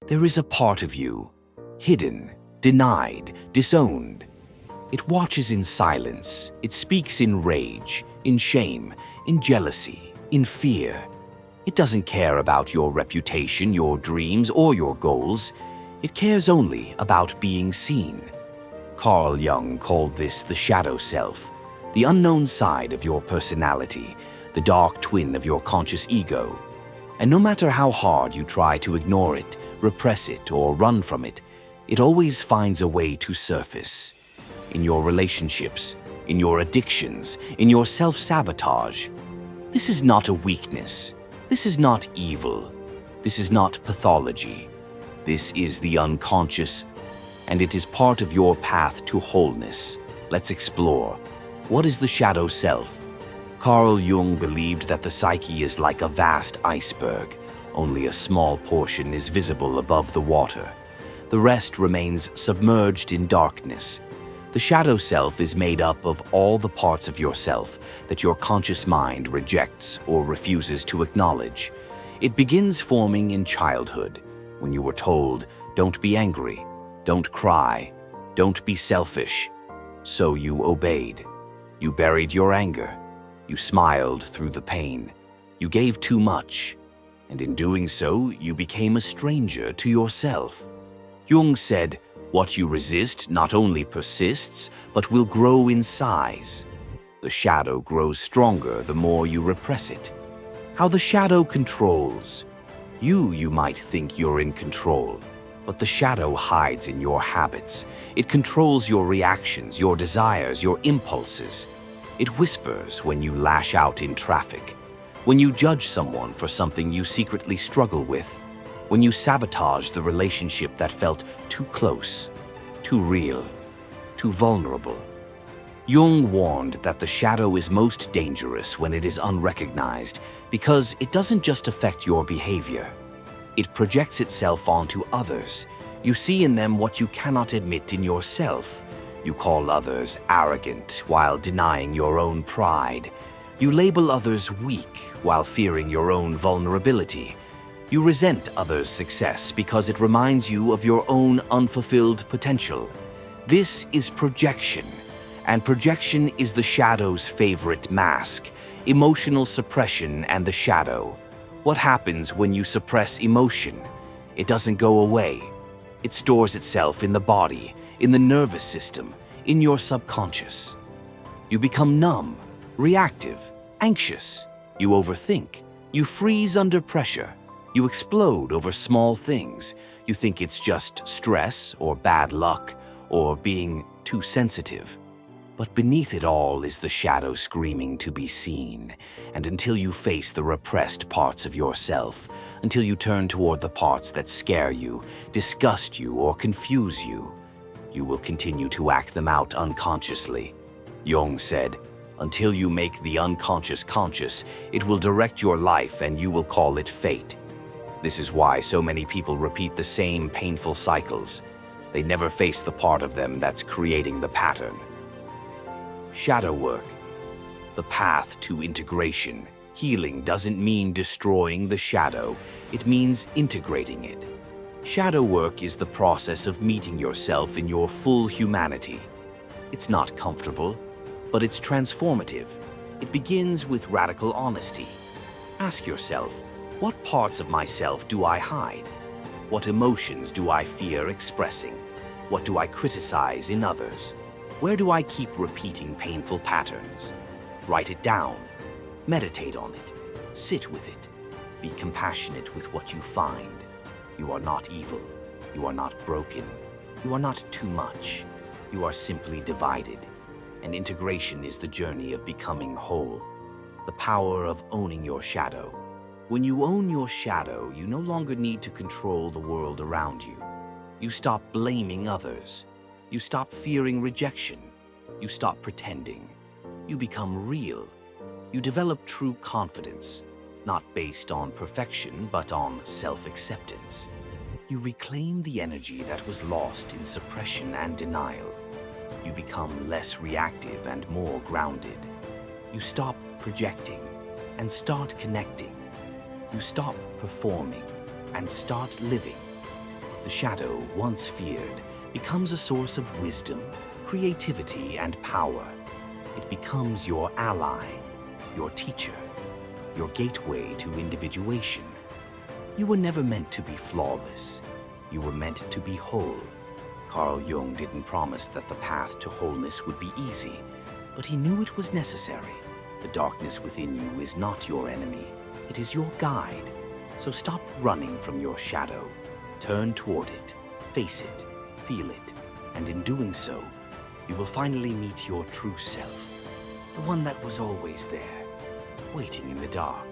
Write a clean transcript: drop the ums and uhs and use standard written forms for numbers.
There is a part of you, hidden, denied, disowned. It watches in silence. It speaks in rage, in shame, in jealousy, in fear. It doesn't care about your reputation, your dreams, or your goals. It cares only about being seen. Carl Jung called this the shadow self, the unknown side of your personality, the dark twin of your conscious ego. And no matter how hard you try to ignore it, repress it, or run from it, it always finds a way to surface. In your relationships, in your addictions, in your self-sabotage. This is not a weakness. This is not evil. This is not pathology. This is the unconscious, and it is part of your path to wholeness. Let's explore. What is the shadow self? Carl Jung believed that the psyche is like a vast iceberg. Only a small portion is visible above the water. The rest remains submerged in darkness. The shadow self is made up of all the parts of yourself that your conscious mind rejects or refuses to acknowledge. It begins forming in childhood, when you were told, "Don't be angry, don't cry, don't be selfish." So you obeyed. You buried your anger. You smiled through the pain. You gave too much. And in doing so, you became a stranger to yourself. Jung said, "What you resist not only persists, but will grow in size." The shadow grows stronger the more you repress it. How the shadow controls. You might think you're in control, but the shadow hides in your habits. It controls your reactions, your desires, your impulses. It whispers when you lash out in traffic, when you judge someone for something you secretly struggle with, when you sabotage the relationship that felt too close, too real, too vulnerable. Jung warned that the shadow is most dangerous when it is unrecognized because it doesn't just affect your behavior. It projects itself onto others. You see in them what you cannot admit in yourself. You call others arrogant while denying your own pride. You label others weak while fearing your own vulnerability. You resent others' success because it reminds you of your own unfulfilled potential. This is projection, and projection is the shadow's favorite mask, emotional suppression and the shadow. What happens when you suppress emotion? It doesn't go away. It stores itself in the body, in the nervous system, in your subconscious. You become numb, reactive, anxious. You overthink. You freeze under pressure. You explode over small things. You think it's just stress or bad luck or being too sensitive. But beneath it all is the shadow screaming to be seen. And until you face the repressed parts of yourself, until you turn toward the parts that scare you, disgust you, or confuse you, you will continue to act them out unconsciously. Jung said, "Until you make the unconscious conscious, it will direct your life and you will call it fate." This is why so many people repeat the same painful cycles. They never face the part of them that's creating the pattern. Shadow work. The path to integration. Healing doesn't mean destroying the shadow. It means integrating it. Shadow work is the process of meeting yourself in your full humanity. It's not comfortable, but it's transformative. It begins with radical honesty. Ask yourself, what parts of myself do I hide? What emotions do I fear expressing? What do I criticize in others? Where do I keep repeating painful patterns? Write it down. Meditate on it. Sit with it. Be compassionate with what you find. You are not evil. You are not broken. You are not too much. You are simply divided. And integration is the journey of becoming whole. The power of owning your shadow. When you own your shadow, you no longer need to control the world around you. You stop blaming others. You stop fearing rejection. You stop pretending. You become real. You develop true confidence, not based on perfection, but on self-acceptance. You reclaim the energy that was lost in suppression and denial. You become less reactive and more grounded. You stop projecting and start connecting. You stop performing and start living. The shadow, once feared, becomes a source of wisdom, creativity, and power. It becomes your ally, your teacher, your gateway to individuation. You were never meant to be flawless. You were meant to be whole. Carl Jung didn't promise that the path to wholeness would be easy, but he knew it was necessary. The darkness within you is not your enemy. It is your guide. So stop running from your shadow. Turn toward it, face it, feel it, and in doing so, you will finally meet your true self, the one that was always there, waiting in the dark.